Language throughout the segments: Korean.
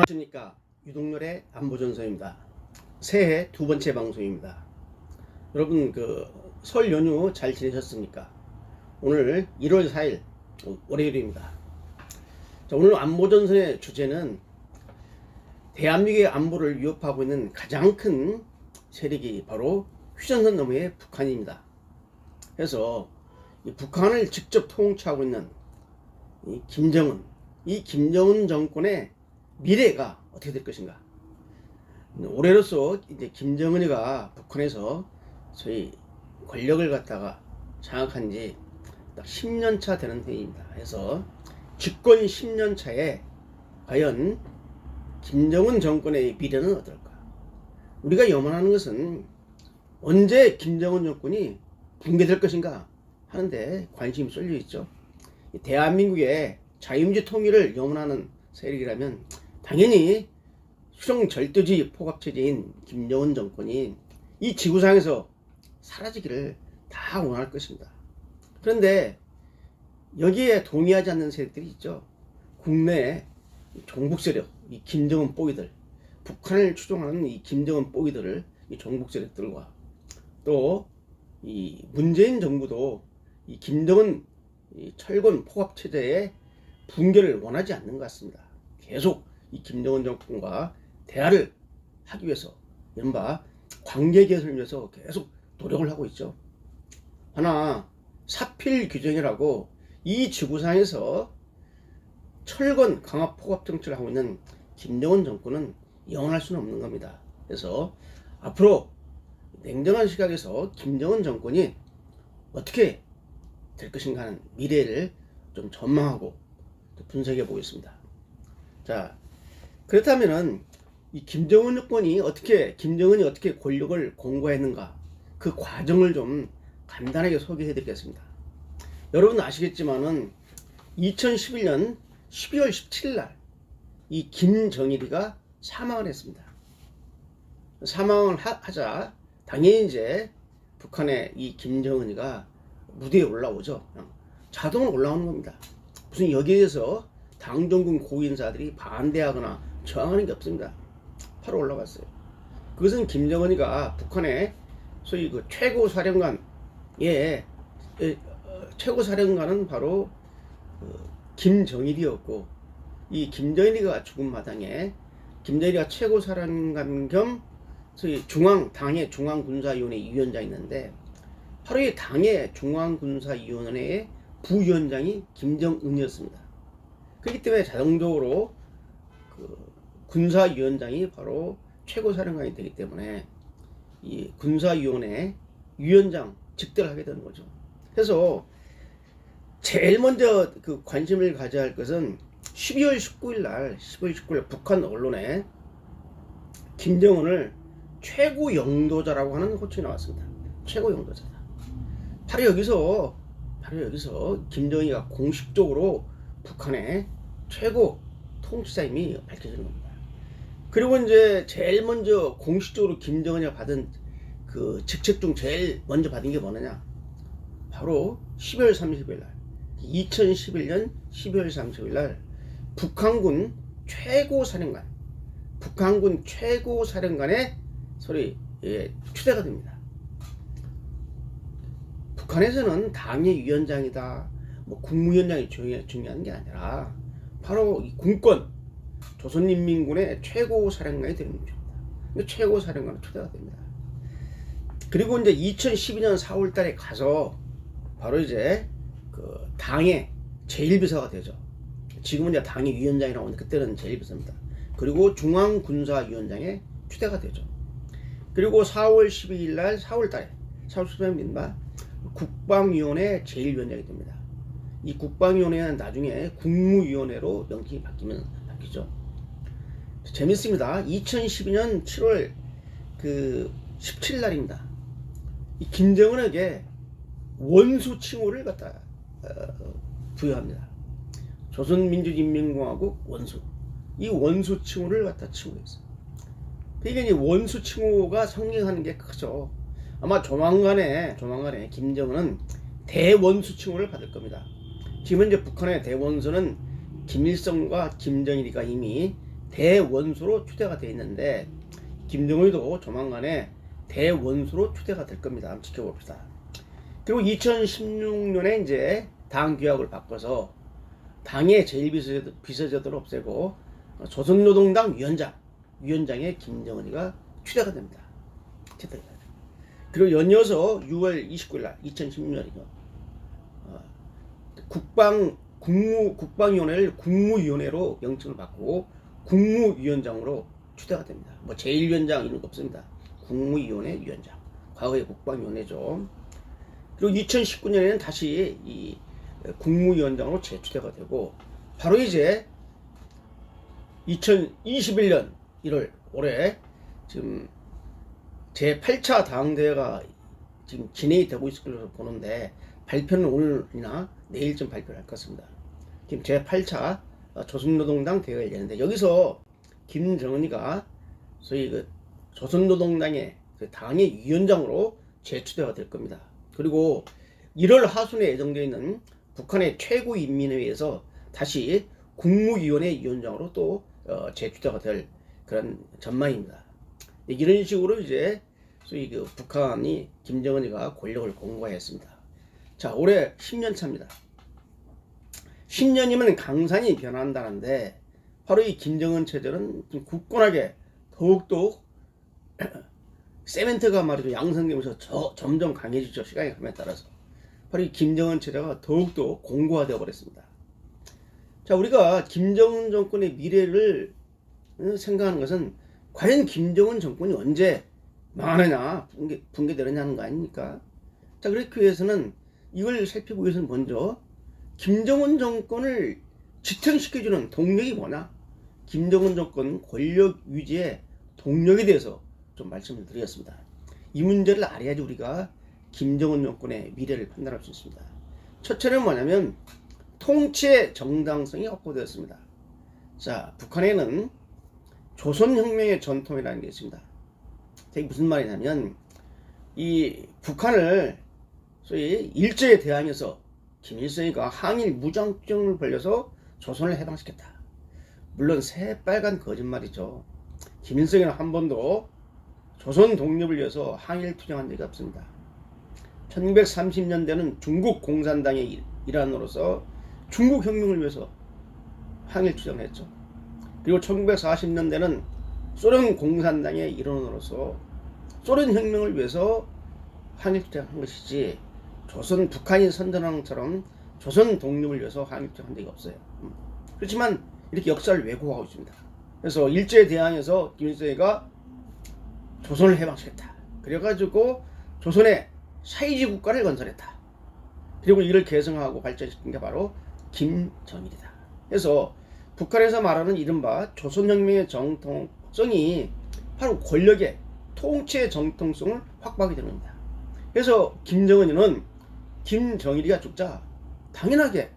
안녕하십니까. 유동열의 안보전선입니다. 새해 두 번째 방송입니다. 여러분 설 연휴 잘 지내셨습니까? 오늘 1월 4일 월요일입니다. 자, 오늘 안보전선의 주제는 대한민국의 안보를 위협하고 있는 가장 큰 세력이 바로 휴전선 너머의 북한입니다. 그래서 이 북한을 직접 통치하고 있는 이 김정은 정권의 미래가 어떻게 될 것인가? 올해로서 이제 김정은이가 북한에서 소위 권력을 갖다가 장악한 지 딱 10년 차 되는 해입니다. 그래서 집권 10년 차에 과연 김정은 정권의 미래는 어떨까? 우리가 염원하는 것은 언제 김정은 정권이 붕괴될 것인가 하는데 관심이 쏠려 있죠. 대한민국의 자유민주 통일을 염원하는 세력이라면 당연히 수령 절대주의 포갑체제인 김정은 정권이 이 지구상에서 사라지기를 다 원할 것입니다. 그런데 여기에 동의하지 않는 세력들이 있죠. 국내에 종북 세력, 이 김정은 뽀이들, 북한을 추종하는 이 김정은 뽀이들을 이 종북 세력들과 또 이 문재인 정부도 이 김정은 이 철권 포갑체제의 붕괴를 원하지 않는 것 같습니다. 계속 이 김정은 정권과 대화를 하기 위해서 이른바 관계 개선을 위해서 계속 노력을 하고 있죠. 하나 사필 규정이라고 이 지구상에서 철권 강압 포갑 정치를 하고 있는 김정은 정권은 영원할 수는 없는 겁니다. 그래서 앞으로 냉정한 시각에서 김정은 정권이 어떻게 될 것인가 하는 미래를 좀 전망하고 분석해 보겠습니다. 자, 그렇다면은 이 김정은이 어떻게 권력을 공고했는가 그 과정을 좀 간단하게 소개해 드리겠습니다. 여러분 아시겠지만은 2011년 12월 17일 날 이 김정일이가 사망을 했습니다. 사망을 하자 당연히 이제 북한의 이 김정은이가 무대에 올라오죠. 자동으로 올라오는 겁니다. 무슨 여기에 대해서 당정군 고위인사들이 반대하거나 저항하는 게 없습니다. 바로 올라갔어요. 그것은 김정은이가 북한의 소위 그 최고 사령관, 최고 사령관은 바로 김정일이었고, 이 김정일이가 죽은 마당에 김정일이가 최고 사령관 겸 소위 당의 중앙군사위원회 위원장이 있는데, 바로 이 당의 중앙군사위원회의 부위원장이 김정은이었습니다. 그렇기 때문에 자동적으로 그 군사위원장이 바로 최고사령관이 되기 때문에 이 군사위원회 위원장 직대를 하게 되는 거죠. 그래서 제일 먼저 그 관심을 가져야 할 것은 12월 19일 날 북한 언론에 김정은을 최고 영도자라고 하는 호칭이 나왔습니다. 최고 영도자다. 바로 여기서 김정은이가 공식적으로 북한의 최고 통치자임이 밝혀지는 겁니다. 그리고 이제 제일 먼저 공식적으로 김정은이가 받은 그 직책 중 제일 먼저 받은 게 뭐냐냐? 바로 12월 30일 날, 2011년 12월 30일 날 북한군 최고사령관의 추대가 됩니다. 북한에서는 당의 위원장이다, 국무위원장이 중요한 게 아니라 바로 이 군권, 조선인민군의 최고사령관이 되는 겁니다. 최고사령관은 초대가 됩니다. 그리고 이제 2012년 4월 달에 가서 바로 이제 그 당의 제1비서가 되죠. 지금은 이제 당의 위원장이라고 하는데 그때는 제1비서입니다. 그리고 중앙군사위원장에 추대가 되죠. 그리고 4월 12일 날 4월 달에 국방위원회 제1위원장이 됩니다. 이 국방위원회는 나중에 국무위원회로 명칭이 바뀌죠. 재밌습니다. 2012년 7월 17일 날입니다. 이 김정은에게 원수 칭호를 갖다 부여합니다. 조선민주인민공화국 원수. 이 원수 칭호를 갖다 칭호했어요. 그러니까 이 원수 칭호가 성행하는 게 크죠. 아마 조만간에 김정은은 대원수 칭호를 받을 겁니다. 지금 현재 북한의 대원수는 김일성과 김정일이가 이미 대원수로 추대가 되어 있는데 김정은이도 조만간에 대원수로 추대가 될 겁니다. 한번 지켜봅시다. 그리고 2016년에 이제 당 규약을 바꿔서 당의 제1비서제도를 없애고 조선노동당 위원장에 김정은이가 추대가 됩니다. 그리고 연이어서 6월 29일 날 2016년이죠. 국방위원회를 국무위원회로 명칭을 바꾸고 국무위원장으로 추대가 됩니다. 뭐 제1위원장 이런 거 없습니다. 국무위원회 위원장. 과거의 국방위원회죠. 그리고 2019년에는 다시 이 국무위원장으로 재추대가 되고 바로 이제 2021년 1월 올해 지금 제8차 당대회가 지금 진행이 되고 있을 걸로 보는데 발표는 오늘이나 내일쯤 발표를 할 것 같습니다. 지금 제8차 조선노동당 대회가 열리는데 여기서 김정은이가 소위 그 조선노동당의 그 당의 위원장으로 재추대가 될 겁니다. 그리고 1월 하순에 예정되어 있는 북한의 최고인민회의에서 다시 국무위원회 위원장으로 또 재추대가 될 그런 전망입니다. 이런 식으로 이제 소위 그 북한이 김정은이가 권력을 공고했습니다. 자, 올해 10년 차입니다. 10년이면 강산이 변한다는데 바로 이 김정은 체제는 좀 굳건하게 더욱더 세멘트가 말이죠 양성되면서 점점 강해지죠. 시간이 감에 따라서 바로 이 김정은 체제가 더욱더 공고화되어 버렸습니다. 자, 우리가 김정은 정권의 미래를 생각하는 것은 과연 김정은 정권이 언제 망하느냐 붕괴되느냐 하는 거 아닙니까? 자, 그렇기 위해서는 이걸 살펴보기 위해서는 먼저 김정은 정권을 지탱시켜주는 동력이 뭐냐, 김정은 정권 권력 유지의 동력에 대해서 좀 말씀을 드리겠습니다. 이 문제를 알아야지 우리가 김정은 정권의 미래를 판단할 수 있습니다. 첫째는 뭐냐면 통치의 정당성이 확보되었습니다. 자, 북한에는 조선혁명의 전통이라는 게 있습니다. 이게 무슨 말이냐면 이 북한을 소위 일제에 대항해서 김일성이가 항일 무장정을 벌려서 조선을 해방시켰다. 물론 새빨간 거짓말이죠. 김일성이는 한 번도 조선 독립을 위해서 항일 투쟁한 적이 없습니다. 1930년대는 중국 공산당의 일환으로서 중국 혁명을 위해서 항일 투쟁을 했죠. 그리고 1940년대는 소련 공산당의 일원으로서 소련 혁명을 위해서 항일 투쟁한 것이지 북한이 선전한 것처럼 조선 독립을 위해서 항일 투쟁한 적이 없어요. 그렇지만 이렇게 역사를 왜곡하고 있습니다. 그래서 일제에 대항해서 김일성이가 조선을 해방시켰다. 그래가지고 조선의 사회주의 국가를 건설했다. 그리고 이를 개성하고 발전시킨 게 바로 김정일이다. 그래서 북한에서 말하는 이른바 조선혁명의 정통성이 바로 권력의 통치의 정통성을 확보하게 되는 겁니다. 그래서 김정은이는 김정일이가 죽자 당연하게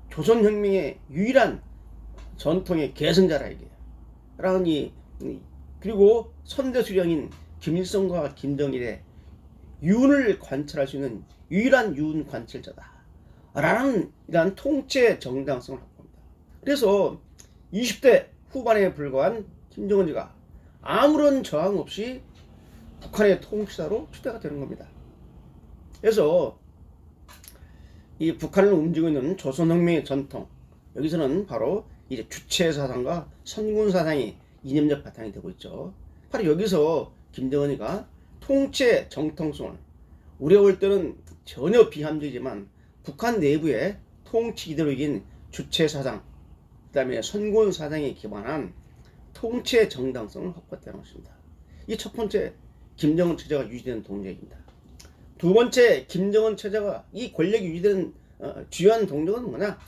조선혁명의 유일한 전통의 계승자라 이게. 그리고 선대수령인 김일성과 김정일의 유운을 관찰할 수 있는 유일한 유운 관찰자다. 라는 이러한 통치의 정당성을 확보합니다. 그래서 20대 후반에 불과한 김정은이가 아무런 저항 없이 북한의 통치자로 추대가 되는 겁니다. 그래서 이 북한을 움직이고 있는 조선혁명의 전통, 여기서는 바로 이제 주체사상과 선군사상이 이념적 바탕이 되고 있죠. 바로 여기서 김정은이가 통치의 정통성을, 우리가 볼 때는 전혀 비합리지만 북한 내부의 통치 이데올로기인 주체사상, 그 다음에 선군사상에 기반한 통치의 정당성을 확보했다는 것입니다. 이 첫 번째 김정은 체제가 유지되는 동력입니다. 두 번째 김정은 체제가 이 권력이 유지되는 주요한 동력은 뭐냐?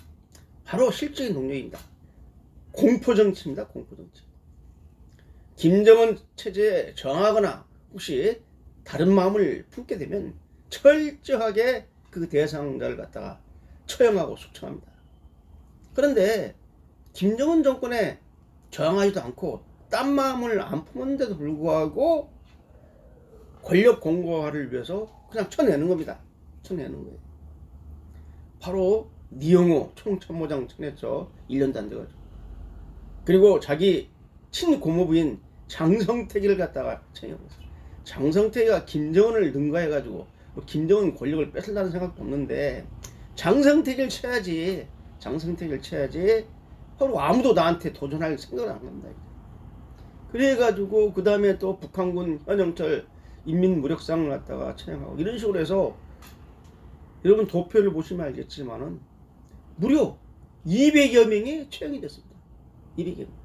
바로 실질적인 동력입니다. 공포정치입니다. 공포정치. 김정은 체제에 저항하거나 혹시 다른 마음을 품게 되면 철저하게 그 대상자를 갖다가 처형하고 숙청합니다. 그런데 김정은 정권에 저항하지도 않고 딴 마음을 안 품었는데도 불구하고 권력 공고화를 위해서 그냥 쳐내는 겁니다. 쳐내는 거예요. 바로 니영호 총참모장 쳐냈죠. 1년도 안 돼가지고. 그리고 자기 친고모부인 장성택이를 갖다가 채용하고 있어요. 장성택이가 김정은을 능가해가지고 뭐 김정은 권력을 뺏을다는 생각도 없는데 장성택을 쳐야지. 장성택을 쳐야지. 바로 아무도 나한테 도전할 생각을 안 한다. 그래가지고 그 다음에 또 북한군 현영철 인민무력상을 갖다가 채용하고 이런 식으로 해서 여러분 도표를 보시면 알겠지만은 무려 200여 명이 채용이 됐습니다. 200여 명.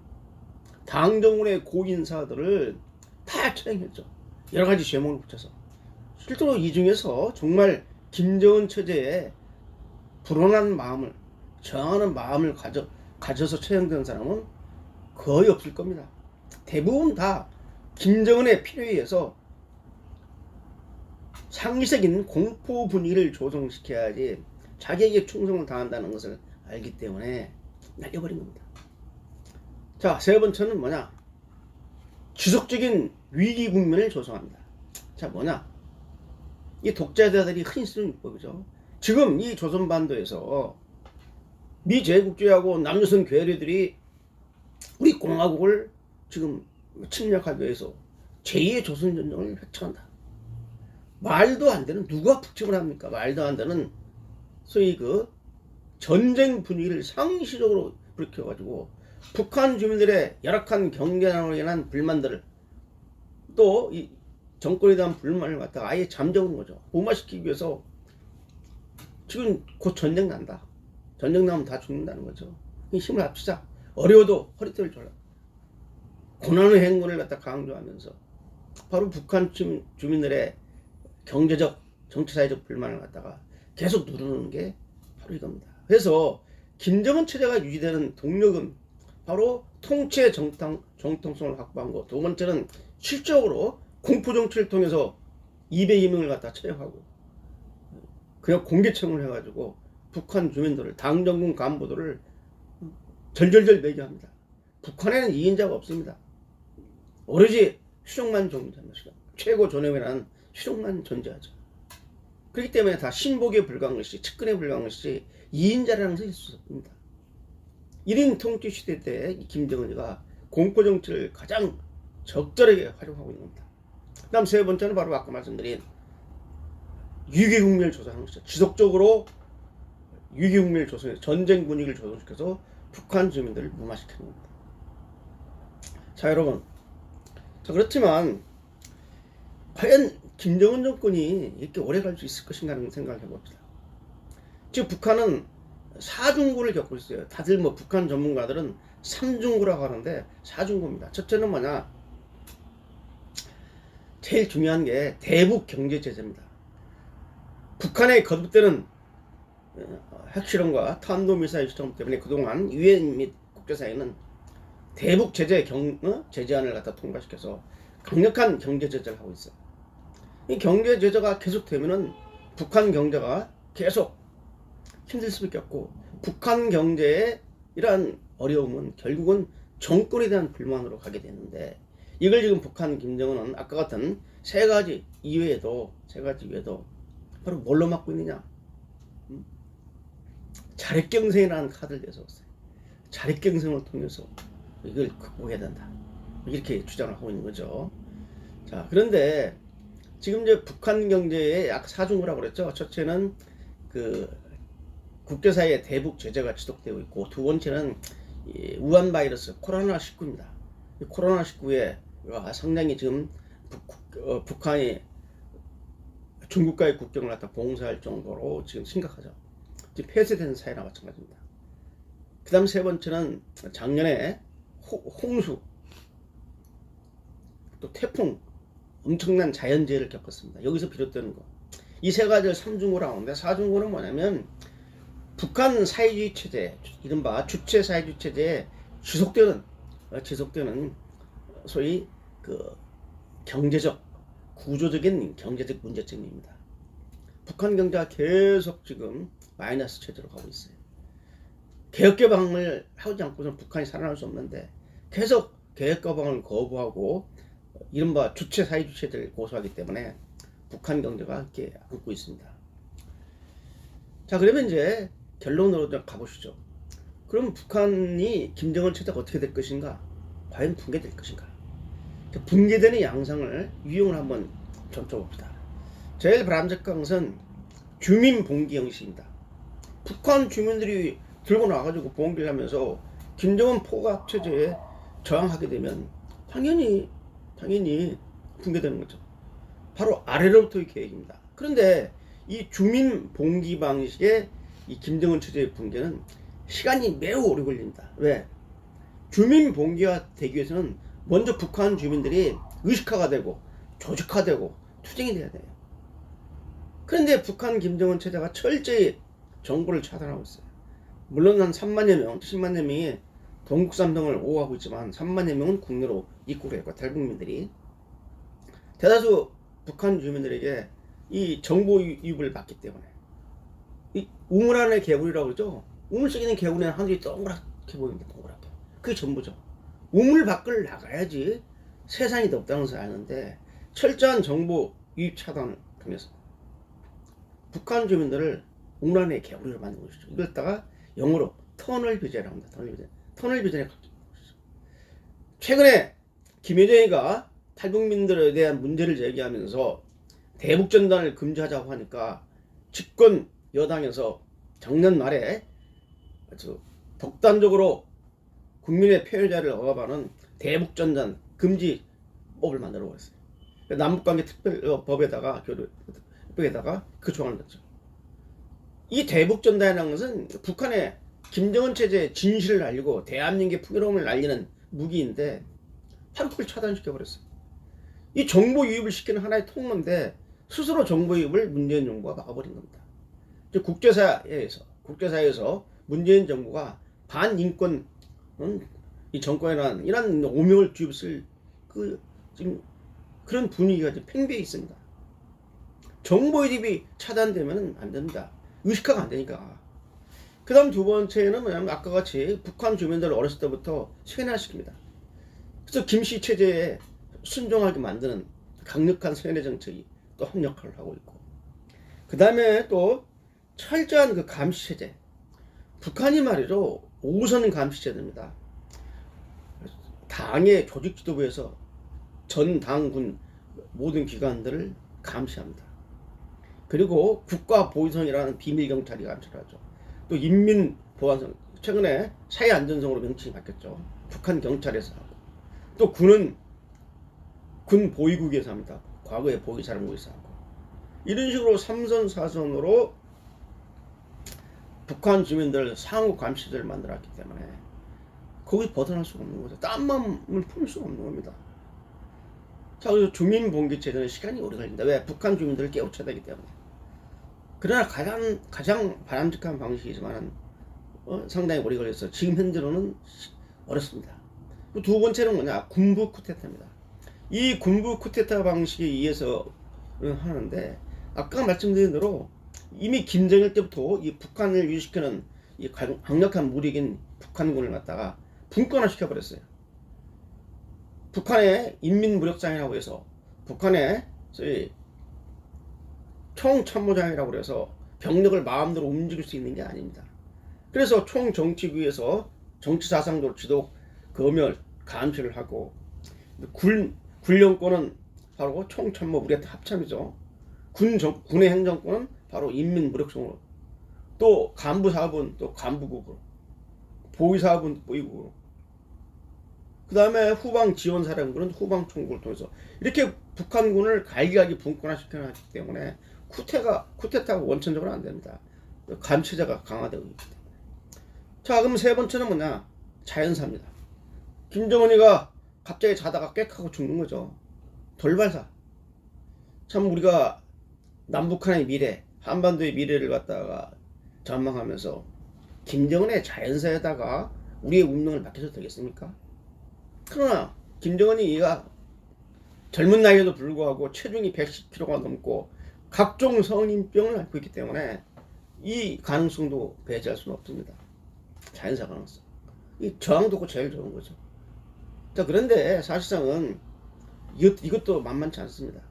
당정군의 고인사들을 다 채용했죠. 여러 가지 제목을 붙여서. 실제로 이 중에서 정말 김정은 체제에 불온한 마음을, 저항하는 마음을 가져서 채용된 사람은 거의 없을 겁니다. 대부분 다 김정은의 필요에 의해서 상기적인 공포 분위기를 조성시켜야지 자기에게 충성을 다한다는 것을 알기 때문에 날려버린 겁니다. 자, 세 번째는 뭐냐? 지속적인 위기 국면을 조성합니다. 자, 뭐냐? 이 독재자들이 흔히 쓰는 유법이죠. 지금 이 조선반도에서 미 제국주의하고 남조선 괴뢰들이 우리 공화국을 지금 침략하기 위해서 제2의 조선전쟁을 획천한다. 말도 안 되는, 누가 북침을 합니까? 말도 안 되는 소위 그 전쟁 분위기를 상시적으로 불켜가지고 북한 주민들의 열악한 경제난으로 인한 불만들을 또 이 정권에 대한 불만을 갖다가 아예 잠재우는 거죠. 무마시키기 위해서 지금 곧 전쟁 난다. 전쟁 나면 다 죽는다는 거죠. 힘을 합치자. 어려워도 허리띠를 졸라. 고난의 행군을 갖다 강조하면서 바로 북한 주민들의 경제적, 정치사회적 불만을 갖다가 계속 누르는 게 바로 이겁니다. 그래서 김정은 체제가 유지되는 동력은 바로 통치의 정통성을 확보한 거. 두 번째는 실적으로 공포정치를 통해서 200여명을 갖다 채용하고 그냥 공개청을 해가지고 북한 주민들을, 당정군 간부들을 절절절 매겨합니다. 북한에는 2인자가 없습니다. 오로지 수령만 존재합니다. 최고 존엄이라는 수령만 존재하죠. 그렇기 때문에 다 신복에 불과한 것이, 측근에 불과한 것이 2인자라는 것이 있을 수 없습니다. 1인 통치 시대 때 김정은이가 공포정치를 가장 적절하게 활용하고 있는 겁니다. 그 다음 세 번째는 바로 아까 말씀드린 위기국면을 조성하는 것이죠. 지속적으로 위기국면을 조성해서 전쟁 분위기를 조성시켜서 북한 주민들을 무마시키는 겁니다. 자, 여러분. 자, 그렇지만 과연 김정은 정권이 이렇게 오래 갈 수 있을 것인가 하는 생각을 해봅시다. 지금 북한은 4중구를 겪고 있어요. 다들 뭐 북한 전문가들은 3중구라고 하는데 4중구입니다. 첫째는 뭐냐? 제일 중요한 게 대북 경제 제재입니다. 북한의 거듭되는 핵실험과 탄도미사일 실험 때문에 그동안 유엔 및 국제사회는 대북 제재 제재안을 갖다 통과시켜서 강력한 경제 제재를 하고 있어요. 이 경제 제재가 계속되면은 북한 경제가 계속 힘들 수밖에 없고, 북한 경제의 이러한 어려움은 결국은 정권에 대한 불만으로 가게 되는데, 이걸 지금 북한 김정은은 아까 같은 세 가지 이외에도 바로 뭘로 막고 있느냐? 자력경쟁이라는 카드를 내세웠어요. 자력경쟁을 통해서 이걸 극복해야 된다. 이렇게 주장을 하고 있는 거죠. 자, 그런데 지금 이제 북한 경제의 약 4중구라고 그랬죠. 첫째는 그 국제사회의 대북 제재가 지속되고 있고, 두 번째는 우한 바이러스 코로나19입니다. 코로나19에 상당히 지금 북한이 중국과의 국경을 갖다 봉쇄할 정도로 지금 심각하죠. 지금 폐쇄된 사회나 마찬가지입니다. 그 다음 세 번째는 작년에 홍수, 또 태풍, 엄청난 자연재해를 겪었습니다. 여기서 비롯되는 거. 이 세 가지를 3중구라고 하는데, 4중구는 뭐냐면 북한 사회주의 체제, 이른바 주체 사회주의 체제에 지속되는 소위 그 경제적, 구조적인 경제적 문제점입니다. 북한 경제가 계속 지금 마이너스 체제로 가고 있어요. 개혁 개방을 하지 않고서는 북한이 살아날 수 없는데, 계속 개혁 개방을 거부하고 이른바 주체 사회주의 체제를 고수하기 때문에 북한 경제가 이렇게 안고 있습니다. 자, 그러면 이제 결론으로 좀 가보시죠. 그럼 북한이 김정은 체제가 어떻게 될 것인가? 과연 붕괴될 것인가? 붕괴되는 양상을 유형을 한번 점쳐봅시다. 제일 바람직한 것은 주민 봉기 형식입니다. 북한 주민들이 들고 나가지고 봉기를 하면서 김정은 포갑 체제에 저항하게 되면 당연히 붕괴되는 거죠. 바로 아래로부터의 계획입니다. 그런데 이 주민 봉기 방식의 이 김정은 체제의 붕괴는 시간이 매우 오래 걸립니다. 왜? 주민 봉기가 되기 위해서는 먼저 북한 주민들이 의식화가 되고 조직화되고 투쟁이 돼야 돼요. 그런데 북한 김정은 체제가 철저히 정보를 차단하고 있어요. 물론 한 3만여 명, 10만여 명이 동국산 등을 오하고 있지만 3만여 명은 국내로 입국을 했고 탈북민들이 대다수 북한 주민들에게 이 정보 유입을 받기 때문에 이 우물 안의 개구리라고 그러죠. 우물 속에 있는 개구리는 하늘이 동그랗게 보입니다. 동그랗게. 그게 전부죠. 우물 밖을 나가야지 세상이 덥다는 것을 아는데 철저한 정보 유입 차단을 통해서 북한 주민들을 우물 안의 개구리로 만든 것이죠. 이걸 영어로 터널 비전이라고 합니다. 터널 비전에 최근에 김여정이가 탈북민들에 대한 문제를 제기하면서 대북전단을 금지하자고 하니까 집권 여당에서 작년 말에 아주 독단적으로 국민의 표현자를 억압하는 대북전단 금지법을 만들어 버렸어요. 남북관계 특별법에다가 그 조항을 넣었죠. 이 대북전단이라는 것은 북한의 김정은 체제의 진실을 알리고 대한민국의 풍요로움을 알리는 무기인데 바로 그걸 차단시켜 버렸어요. 이 정보 유입을 시키는 하나의 통로인데 스스로 정보 유입을 문재인 정부가 막아버린 겁니다. 국제사회에서 문재인 정부가 반인권 이 정권이란 이런 오명을 뒤집을 지금 그런 분위기가 지금 팽배해 있습니다. 정보 유입이 차단되면 안 됩니다. 의식화가 안 되니까. 그 다음 두 번째는 뭐냐면 아까 같이 북한 주민들을 어렸을 때부터 세뇌시킵니다. 그래서 김씨 체제에 순종하게 만드는 강력한 세뇌 정책이 또 한 역할을 하고 있고, 그 다음에 또 철저한 그 감시 체제. 북한이 말이죠, 5선 감시 체제입니다. 당의 조직 지도부에서 전 당군 모든 기관들을 감시합니다. 그리고 국가보위성이라는 비밀경찰이 감시를 하죠. 또 인민보안성, 최근에 사회안전성으로 명칭이 바뀌었죠. 북한 경찰에서 하고, 또 군은 군 보위국에서 합니다. 과거에 보위사령부에서 하고, 이런 식으로 3선 4선으로 북한 주민들 상호 감시제를 만들었기 때문에 거기 벗어날 수가 없는 거죠. 딴 마음을 품을 수가 없는 겁니다. 자, 그래서 주민봉기 체제는 시간이 오래 걸린다. 왜? 북한 주민들을 깨우쳐야 되기 때문에. 그러나 가장 바람직한 방식이지만 상당히 오래 걸려서 지금 현재로는 어렵습니다. 두 번째는 뭐냐? 군부 쿠데타입니다. 이 군부 쿠데타 방식에 의해서 하는데, 아까 말씀드린 대로 이미 김정일 때부터 이 북한을 유지시키는 이 강력한 무력인 북한군을 갖다가 분권화 시켜버렸어요. 북한의 인민무력장이라고 해서, 북한의 소위 총참모장이라고 해서 병력을 마음대로 움직일 수 있는 게 아닙니다. 그래서 총정치부에서 정치사상적으로 지도, 검열, 감시를 하고, 군령권은 바로 총참모 우리가 합참이죠. 군의 행정권은 바로 인민무력성으로, 또 간부사업은 또 간부국으로, 보위사업은 보위국으로, 그 다음에 후방지원사령부는 후방총국을 통해서 이렇게 북한군을 갈기갈기 분권화시켜놨기 때문에 쿠데타가 원천적으로 안 됩니다. 감시자가 강화되고 있기 때문에. 자, 그럼 세 번째는 뭐냐? 자연사입니다. 김정은이가 갑자기 자다가 꽥하고 죽는 거죠. 돌발사. 참 우리가 남북한의 미래, 한반도의 미래를 갖다가 전망하면서 김정은의 자연사에다가 우리의 운명을 맡겨도 되겠습니까? 그러나 김정은이 얘가 젊은 나이에도 불구하고 체중이 110kg가 넘고 각종 성인병을 앓고 있기 때문에 이 가능성도 배제할 수는 없습니다. 자연사 가능성. 이 저항도가 제일 좋은 거죠. 자, 그런데 사실상은 이것도 만만치 않습니다.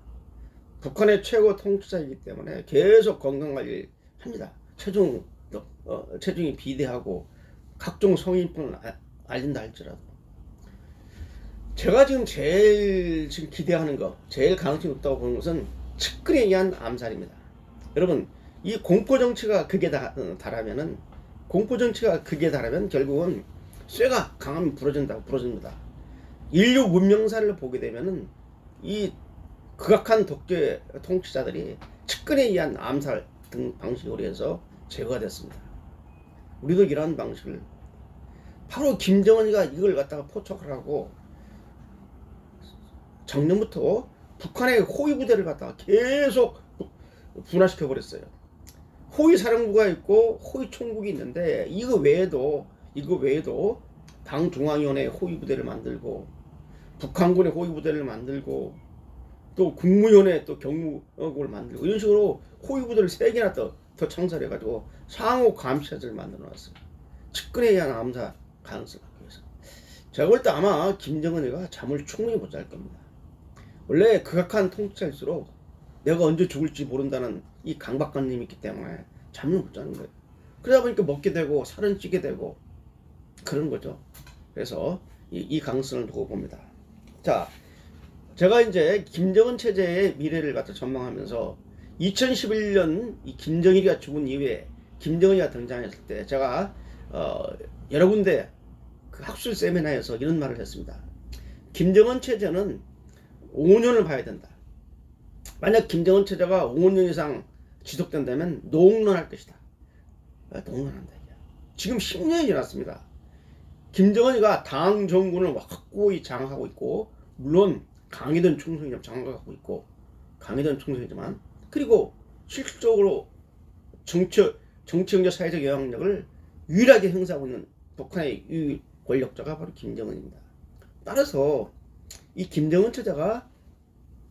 북한의 최고 통치자이기 때문에 계속 건강관리를 합니다. 체중이 비대하고 각종 성인병을 앓는다 할지라도. 제가 지금 제일 지금 기대하는 거, 제일 가능성이 높다고 보는 것은 측근에 의한 암살입니다. 여러분, 이 공포 정치가 극에 달하면은, 공포 정치가 극에 달하면 결국은 쇠가 강하면 부러집니다. 인류 문명사를 보게 되면은 이 극악한 독재 통치자들이 측근에 의한 암살 등 방식으로 해서 제거가 됐습니다. 우리도 이러한 방식을, 바로 김정은이가 이걸 갖다가 포착을 하고 작년부터 북한의 호위 부대를 갖다가 계속 분화시켜 버렸어요. 호위 사령부가 있고 호위 총국이 있는데, 이거 외에도 당 중앙위원회 호위 부대를 만들고, 북한군의 호위 부대를 만들고, 또 국무위원회 또 경무국을 만들고, 이런 식으로 호위 부대를 3개나 더 창설해 가지고 상호 감시자들을 만들어 놨어요. 측근에 의한 암살 가능성을 갖기 위해서. 제가 볼 때 아마 김정은이가 잠을 충분히 못 잘 겁니다. 원래 극악한 통치자일수록 내가 언제 죽을지 모른다는 이 강박관념이 있기 때문에 잠을 못 자는 거예요. 그러다 보니까 먹게 되고 살은 찌게 되고 그런 거죠. 그래서 이 가능성을 두고 봅니다. 자, 제가 이제 김정은 체제의 미래를 갖다 전망하면서 2011년 이 김정일이가 죽은 이후에 김정은이가 등장했을 때 제가 여러 군데 그 학술 세미나에서 이런 말을 했습니다. 김정은 체제는 5년을 봐야 된다. 만약 김정은 체제가 5년 이상 지속된다면 농런할 것이다. 농런한다. 지금 10년이 지났습니다. 김정은이가 당 정권을 확고히 장악하고 있고, 물론 강이든 충성이든 장악하고 있고, 강이든 충성이지만, 그리고 실질적으로 정치, 사회적 영향력을 유일하게 행사하고 있는 북한의 유일 권력자가 바로 김정은입니다. 따라서 이 김정은 체제가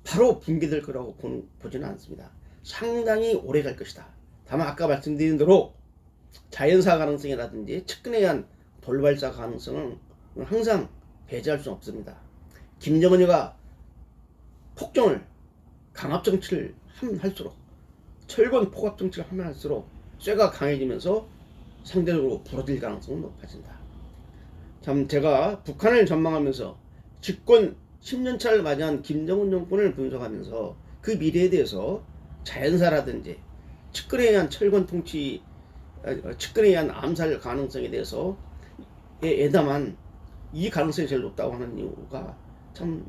바로 붕괴될 거라고 보지는 않습니다. 상당히 오래 갈 것이다. 다만 아까 말씀드린 대로 자연사 가능성이라든지 측근에 의한 돌발사 가능성은 항상 배제할 수는 없습니다. 김정은이가 폭정을, 강압정치를 하면 할수록, 철권 폭압정치를 하면 할수록 쇠가 강해지면서 상대적으로 부러질 가능성은 높아진다. 참, 제가 북한을 전망하면서 집권 10년차를 맞이한 김정은 정권을 분석하면서 그 미래에 대해서 자연사라든지 측근에 의한 철권 통치, 측근에 의한 암살 가능성에 대해서 예담한 이 가능성이 제일 높다고 하는 이유가 참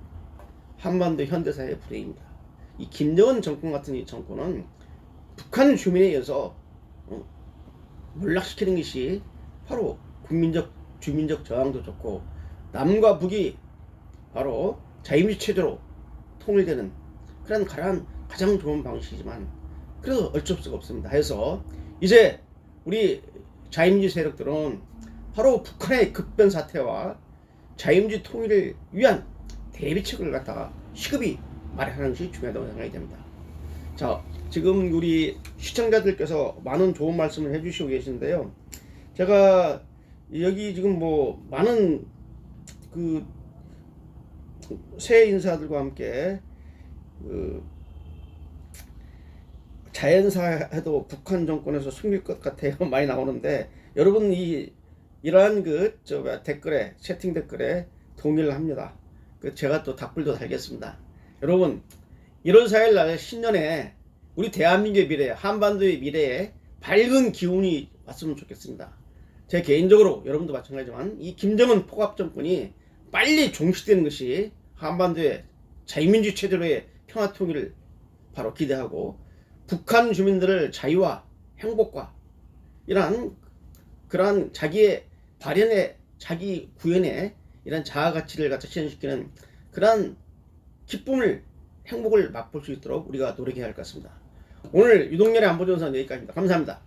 한반도 현대사의 불행입니다. 이 김정은 정권 같은 이 정권은 북한 주민에 의해서 몰락시키는 것이 바로 주민적 저항도 좋고, 남과 북이 바로 자유민주 체제로 통일되는 그런 가장 좋은 방식이지만, 그래도 어쩔 수가 없습니다. 해서 이제 우리 자유민주 세력들은 바로 북한의 급변 사태와 자유민주 통일을 위한 대비책을 갖다가 시급히 마련하는 것이 중요하다고 생각이 됩니다. 자, 지금 우리 시청자들께서 많은 좋은 말씀을 해주시고 계신데요. 제가 여기 지금 뭐 많은 그 새 인사들과 함께 자연사해도 북한 정권에서 숨길 것 같아요 많이 나오는데, 여러분 이러한 댓글에, 채팅 댓글에 동의를 합니다. 제가 또 답글도 달겠습니다. 여러분, 1월 4일 날 신년에 우리 대한민국의 미래, 한반도의 미래에 밝은 기운이 왔으면 좋겠습니다. 제 개인적으로, 여러분도 마찬가지지만 이 김정은 폭압 정권이 빨리 종식되는 것이 한반도의 자유민주 체제로의 평화 통일을 바로 기대하고, 북한 주민들을 자유와 행복과 그러한 자기의 발현의, 자기 구현의 이런 자아 가치를 갖다 실현시키는 그러한 기쁨을, 행복을 맛볼 수 있도록 우리가 노력해야 할 것 같습니다. 오늘 유동열의 안보전선 여기까지입니다. 감사합니다.